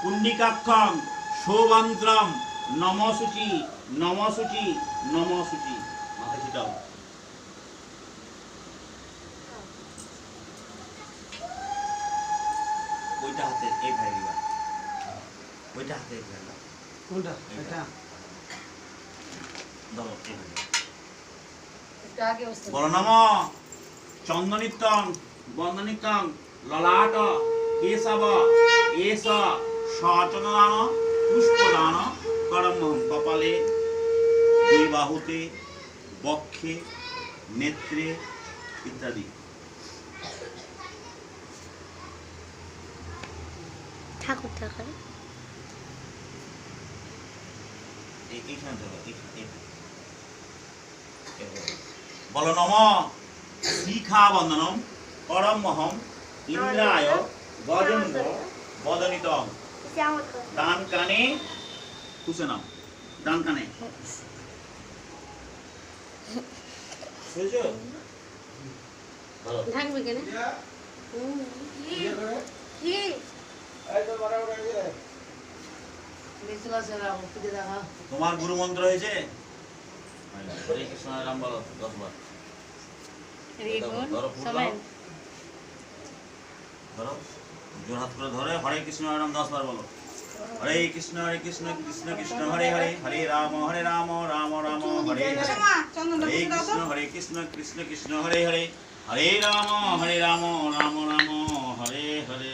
পুণ্ডিকাক্ষং শোভন্ত্রম নমশুচি নমশুচি নমশুচি। মাথায় ছিটাও। ওইটা হাতে এই ভাই দিবা, ওইটা হাতে এই ভাই দাও। কোনটা এটা দাও এই ভাই। এটা আগে বসতে বলো নম চন্দনিত্যং বন্দনিত্যং ললাট কেশব এষ সচন্দন পুষ্পদান করমহং। কপালে, দুই বাহুতে, বক্ষে, নেত্রে ইত্যাদি। ঠাকুর ঠাকুর এইখানে ধরো, বলো নম শিখা বন্দনম করমহং ইন্দ্রায় গজেন্দ্র বদনিতং। ডান কানে খুশে নাও, ডান কানে বুঝছো? ঢাকবে কেন? কি বেশি আছে না ফুটে দেখা তোমার গুরু মন্ত্র হয়েছে? হরে কৃষ্ণ হরে রাম বলো 10 বার। ধরো ফুল দাও, ধরো জোর হাত করে ধরে হরে কৃষ্ণ হরে রাম 10 বার বলো। হরে কৃষ্ণ কৃষ্ণ কৃষ্ণ হরে হরে, হরে রাম রাম রাম হরে হরে। হরে কৃষ্ণ কৃষ্ণ কৃষ্ণ হরে হরে, হরে রাম রাম রাম হরে হরে।